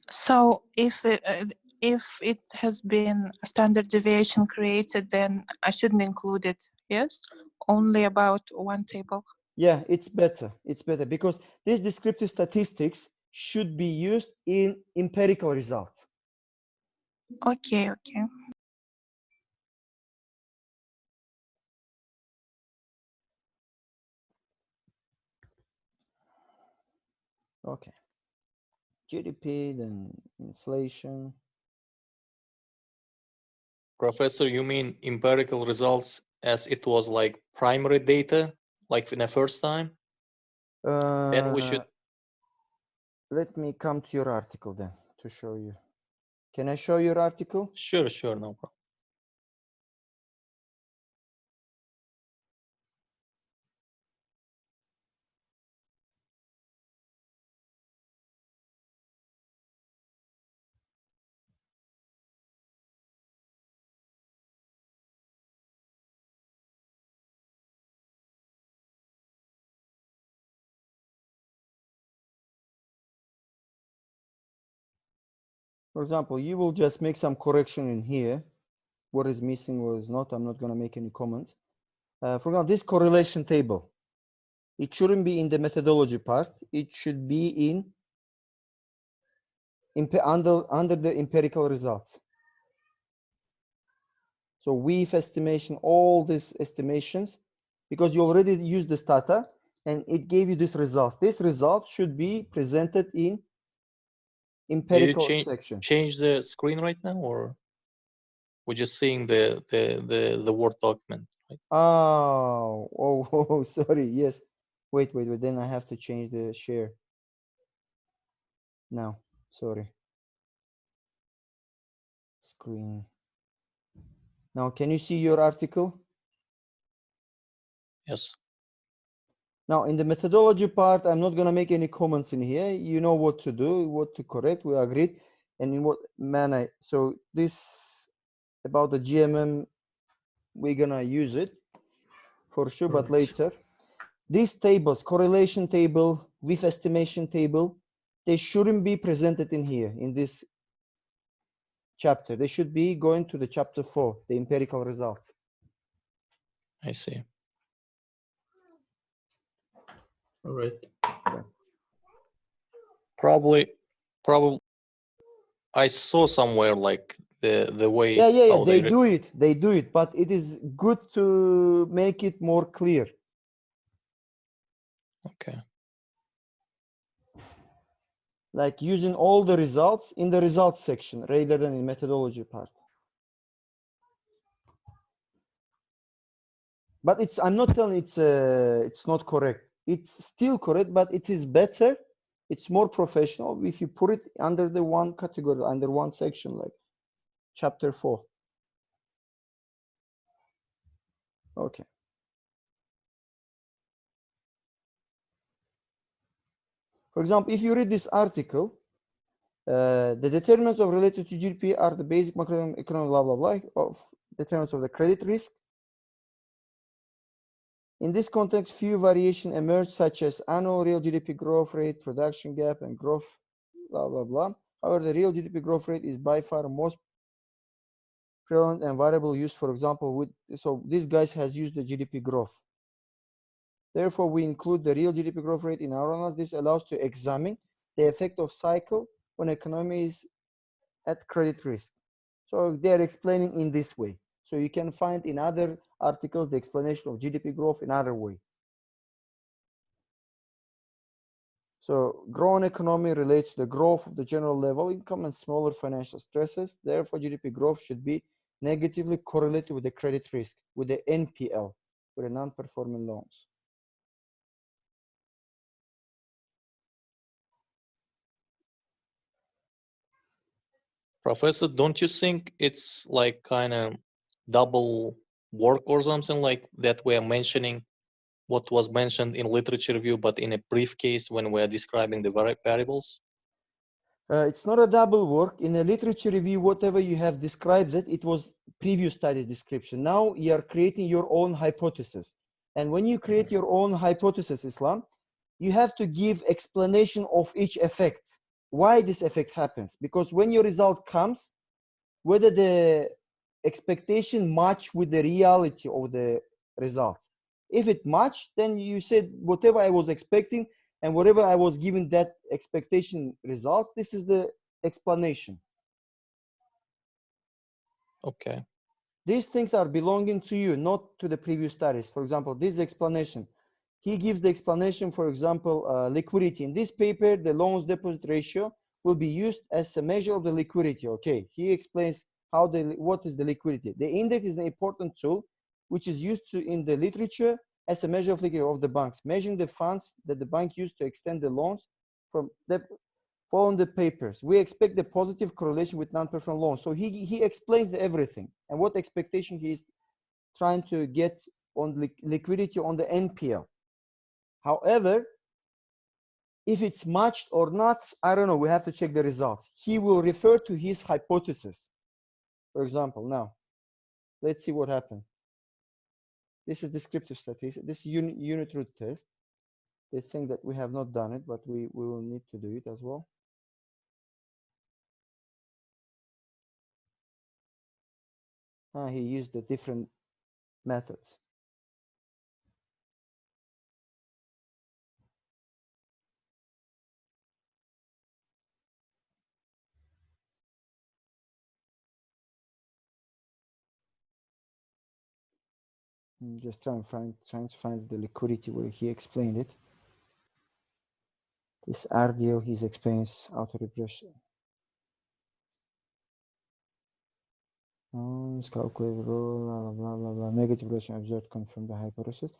So if it has been a standard deviation created, then I shouldn't include it, yes? Only about one table. Yeah, it's better. It's better because these descriptive statistics should be used in empirical results. Okay, okay. Okay. GDP, then inflation. Professor, you mean empirical results as it was like primary data, like in the first time? Then we should. Let me come to your article then to show you. Can I show your article? Sure, no problem. For example, you will just make some correction in here. What is missing or is not, I'm not going to make any comments. For example, this correlation table, it shouldn't be in the methodology part. It should be in under the empirical results. So weave estimation, all these estimations, because you already used this data and it gave you this result. This result should be presented in empirical section. Change the screen right now, or we're just seeing the Word document, right? Oh, sorry. Yes. Wait. Then I have to change the share. Now, sorry. Screen. Now, can you see your article? Yes. Now, in the methodology part, I'm not going to make any comments in here. You know what to do, what to correct. We agreed. And in what manner. So this about the GMM, we're going to use it for sure, but later. These tables, correlation table, with estimation table, they shouldn't be presented in here, in this chapter. They should be going to the chapter 4, the empirical results. I see. All right. Probably I saw somewhere like the way. Yeah. They do it, but it is good to make it more clear. Okay. Like using all the results in the results section rather than in methodology part. But I'm not telling it's not correct. It's still correct, but it is better. It's more professional if you put it under the one category, under one section, like chapter 4. Okay. For example, if you read this article, the determinants of related to GDP are the basic macroeconomic blah blah blah of determinants of the credit risk. In this context, few variations emerge, such as annual real GDP growth rate, production gap, and growth blah blah blah. However, the real GDP growth rate is by far most prevalent and variable used, for example, so this guy has used the GDP growth. Therefore, we include the real GDP growth rate in our analysis. This allows to examine the effect of cycle when economy is at credit risk. So they're explaining in this way. So you can find in other articles the explanation of GDP growth in other way. So growing economy relates to the growth of the general level income and smaller financial stresses. Therefore, GDP growth should be negatively correlated with the credit risk, with the NPL, with the non-performing loans. Professor, don't you think it's like kind of double work or something like that? We are mentioning what was mentioned in literature review, but in a brief case when we are describing the variables? It's not a double work. In a literature review, whatever you have described it was previous studies description. Now you are creating your own hypothesis. And when you create your own hypothesis, Islam, you have to give explanation of each effect. Why this effect happens? Because when your result comes, whether the expectation match with the reality of the result. If it match, then you said whatever I was expecting and whatever I was given that expectation result, this is the explanation. Okay. These things are belonging to you, not to the previous studies. For example, this explanation. He gives the explanation, for example, liquidity. In this paper, the loans deposit ratio will be used as a measure of the liquidity. Okay, he explains what is the liquidity. The index is an important tool which is used in the literature as a measure of liquidity of the banks, measuring the funds that the bank used to extend the loans from the following the papers. We expect the positive correlation with non-performing loans. So he explains everything and what expectation he is trying to get on liquidity on the NPL. However, if it's matched or not, I don't know. We have to check the results. He will refer to his hypothesis. For example, now, let's see what happened. This is descriptive statistics. This is unit root test. They think that we have not done it, but we will need to do it as well. He used the different methods. I'm just trying to find the liquidity where he explained it. This RDO, he explains auto repression. Calculate rule, blah blah blah. Negative relation observed confirm the hypothesis.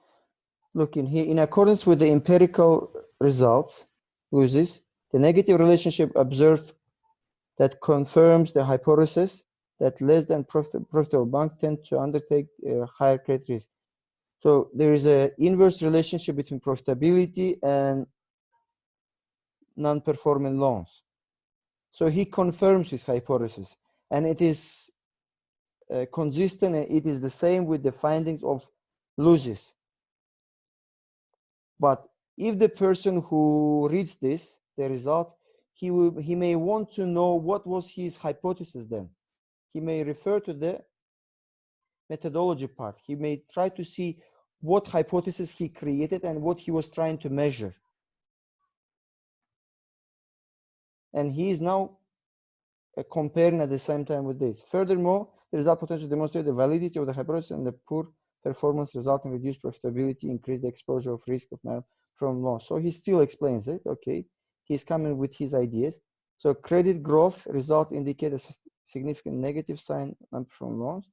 Look in here, in accordance with the empirical results, uses the negative relationship observed that confirms the hypothesis that less than profitable banks tend to undertake higher credit risk. So there is an inverse relationship between profitability and non-performing loans. So he confirms his hypothesis, and it is consistent, and it is the same with the findings of losses. But if the person who reads this, the results, he may want to know what was his hypothesis then. He may refer to the methodology part. He may try to see what hypothesis he created and what he was trying to measure. And he is now comparing at the same time with this. Furthermore, the result potentially demonstrates the validity of the hypothesis and the poor performance resulting in reduced profitability, increased exposure of risk of non-performing loans. So he still explains it. Okay, he's coming with his ideas. So credit growth result indicate a significant negative sign non-performing loans.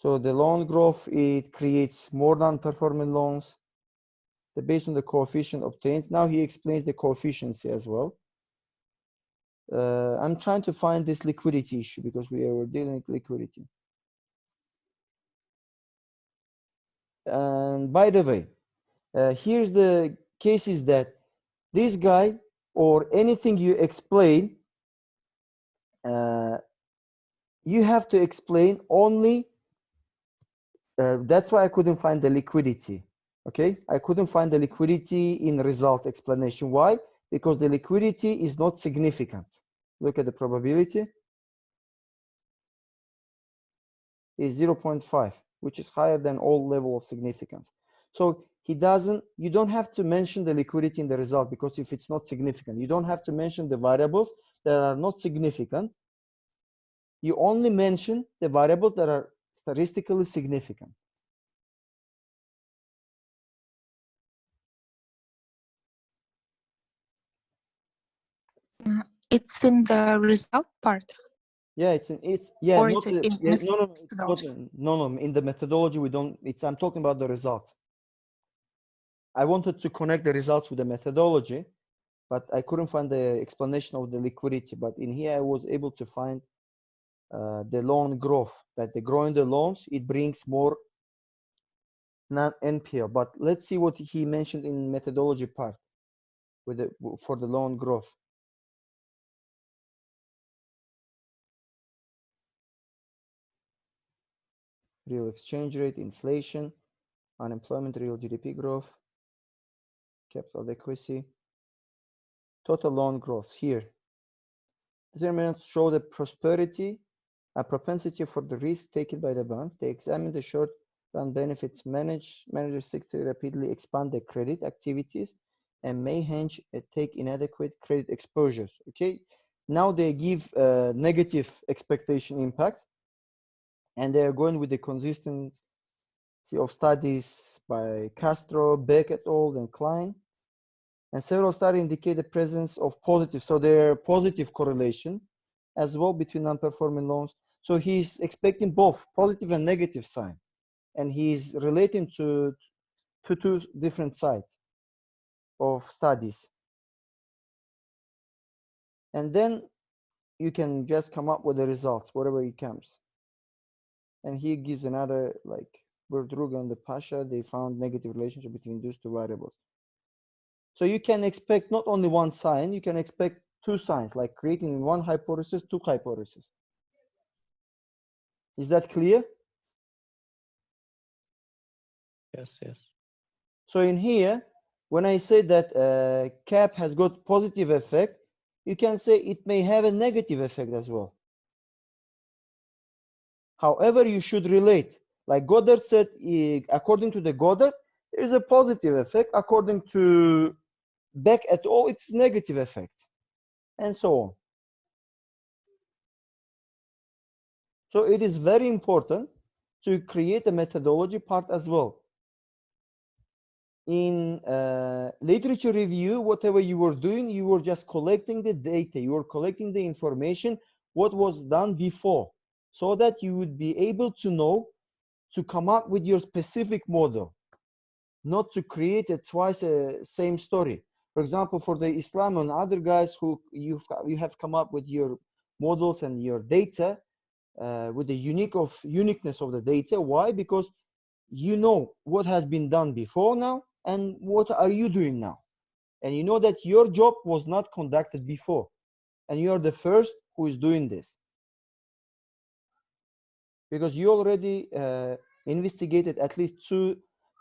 So the loan growth, it creates more non-performing loans. Based on the coefficient obtained. Now he explains the coefficients as well. I'm trying to find this liquidity issue because we were dealing with liquidity. And by the way, here's the cases that this guy or anything you explain, you have to explain only. That's why I couldn't find the liquidity. Okay, I couldn't find the liquidity in result explanation. Why? Because the liquidity is not significant. Look at the probability. Is 0.5, which is higher than all level of significance. So you don't have to mention the liquidity in the result, because if it's not significant, you don't have to mention the variables that are not significant. You only mention the variables that are statistically significant. It's in the result part. Yeah, Or not it's in no, in the methodology we don't. I'm talking about the results. I wanted to connect the results with the methodology, but I couldn't find the explanation of the liquidity. But in here I was able to find the loan growth, that the growing the loans, it brings more non-NPL. But let's see what he mentioned in methodology part for the loan growth. Real exchange rate, inflation, unemployment, real GDP growth, capital adequacy, total loan growth. Here, determinants show the prosperity, a propensity for the risk taken by the bank. They examine the short-run benefits. Managers seek to rapidly expand their credit activities and may hence take inadequate credit exposures. Okay, now they give negative expectation impact. And they're going with the consistency of studies by Castro, Beck et al. And Klein. And several studies indicate the presence of positive, so there are positive correlation as well between non-performing loans. So he's expecting both positive and negative sign. And he's relating to two different sides of studies. And then you can just come up with the results, whatever it comes. And he gives another, like Berdruga and the Pasha, they found negative relationship between those two variables. So you can expect not only one sign, you can expect two signs, like creating one hypothesis, two hypotheses. Is that clear? Yes, yes. So in here, when I say that cap has got positive effect, you can say it may have a negative effect as well. However, you should relate. Like Goddard said, according to the Goddard, there is a positive effect. According to Beck et al., it's negative effect, and so on. So it is very important to create a methodology part as well. In literature review, whatever you were doing, you were just collecting the data, you were collecting the information, what was done before, so that you would be able to know to come up with your specific model, not to create a twice same story. For example, for the Islam and other guys who you have come up with your models and your data with the uniqueness of the data. Why? Because you know what has been done before now and what are you doing now. And you know that your job was not conducted before. And you are the first who is doing this. Because you already investigated at least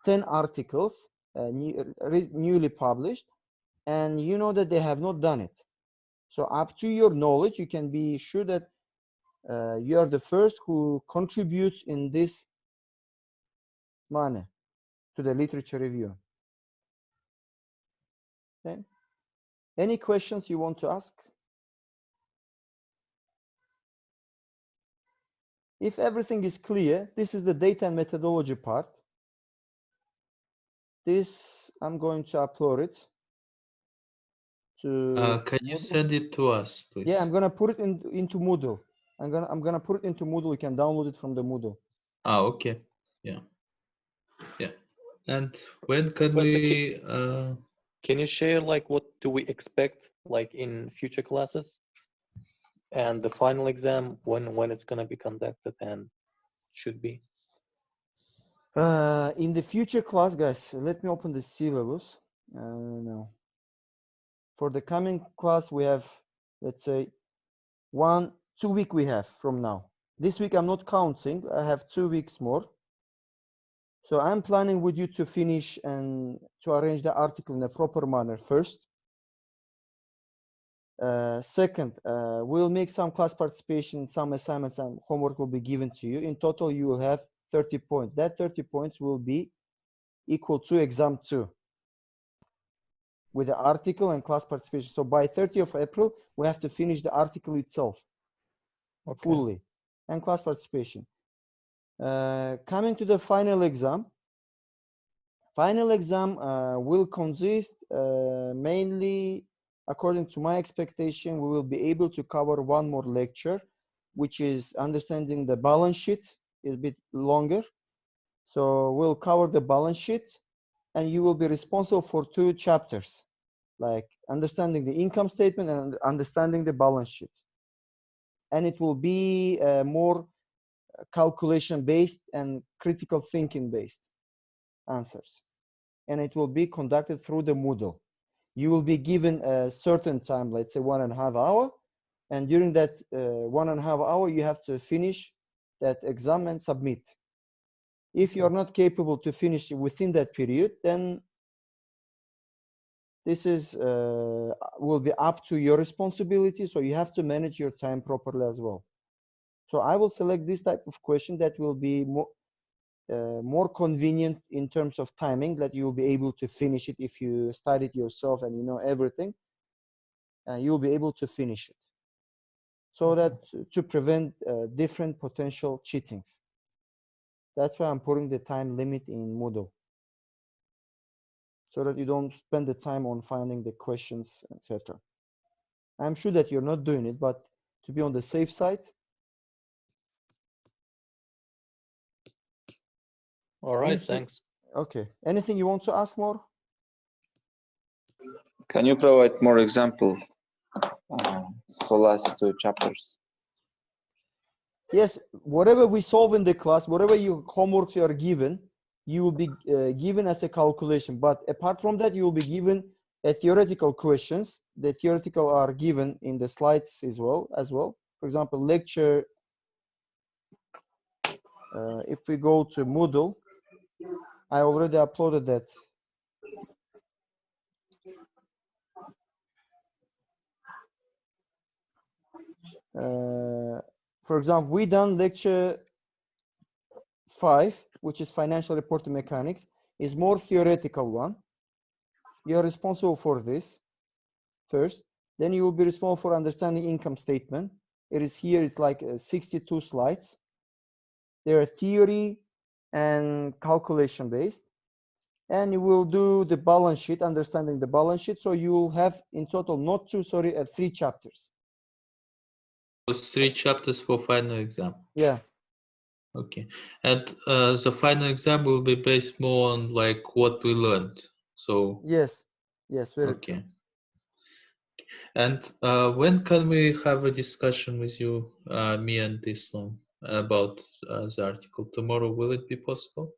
10 articles newly published, and you know that they have not done it. So up to your knowledge, you can be sure that you are the first who contributes in this manner to the literature review. Okay. Any questions you want to ask? If everything is clear, this is the data and methodology part. This, I'm going to upload it to Can you Moodle. send it to us, please? Yeah, I'm gonna put it into Moodle. I'm gonna put it into Moodle. You can download it from the Moodle. Okay. Yeah. Yeah. And when can Professor, we can you share like what do we expect like in future classes? And the final exam, when it's gonna be conducted and should be? In the future class, guys, let me open the syllabus. No. For the coming class, we have, let's say, 2 weeks we have from now. This week I'm not counting. I have 2 weeks more. So I'm planning with you to finish and to arrange the article in a proper manner first. Second, we'll make some class participation, some assignments and homework will be given to you. In total, you will have 30 points. That 30 points will be equal to exam 2 with the article and class participation. So by 30th of April, we have to finish the article itself fully and class participation. Coming to the final exam. Final exam will consist mainly, according to my expectation, we will be able to cover one more lecture, which is understanding the balance sheet. Is a bit longer. So we'll cover the balance sheet and you will be responsible for 2 chapters, like understanding the income statement and understanding the balance sheet. And it will be more calculation based and critical thinking based answers. And it will be conducted through the Moodle. You will be given a certain time, let's say 1.5 hours. And during that 1.5 hours, you have to finish that exam and submit. If you are not capable to finish within that period, then this is will be up to your responsibility. So you have to manage your time properly as well. So I will select this type of question that will be more convenient in terms of timing, that you will be able to finish it if you studied yourself and you know everything. You will be able to finish it. So that to prevent different potential cheatings. That's why I'm putting the time limit in Moodle, so that you don't spend the time on finding the questions, etc. I'm sure that you're not doing it, but to be on the safe side. All right, Anything- thanks. Okay. Anything you want to ask more? Can you provide more example for last 2 chapters? Yes, whatever we solve in the class, whatever you homeworks you are given, you will be given as a calculation. But apart from that, you will be given a theoretical questions. The theoretical are given in the slides as well. For example, lecture. If we go to Moodle, I already uploaded that. For example, we done lecture 5, which is financial reporting mechanics, is more theoretical one. You're responsible for this first. Then you will be responsible for understanding income statement. It is here, it's like 62 slides. There are theory and calculation based. And you will do the balance sheet, understanding the balance sheet. So you will have in total, not 2, sorry, 3 chapters. Was 3 chapters for final exam. Yeah. Okay. And the final exam will be based more on like what we learned. So Yes. Yes. Very okay. true. And when can we have a discussion with you, me and Islam, about the article? Tomorrow, will it be possible?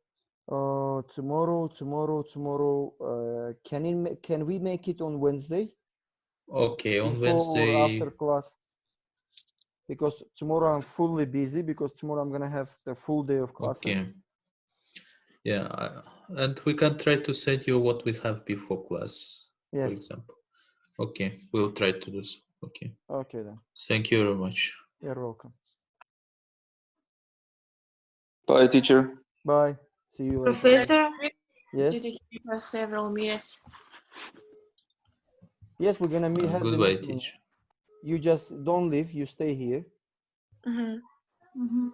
Tomorrow. Can we make it on Wednesday? Okay, on Before Wednesday. or after class? Because tomorrow I'm fully busy, because tomorrow I'm gonna have the full day of classes. Okay. Yeah, and we can try to send you what we have before class, for Yes. example. Okay, we'll try to do so. Okay. Okay then. Thank you very much. You're welcome. Bye, teacher. Bye. See you later. Professor, Yes. Did you give us several minutes? Yes, we're gonna have the Goodbye, meeting. teacher. You just don't leave. You stay here. Mm-hmm. mhm.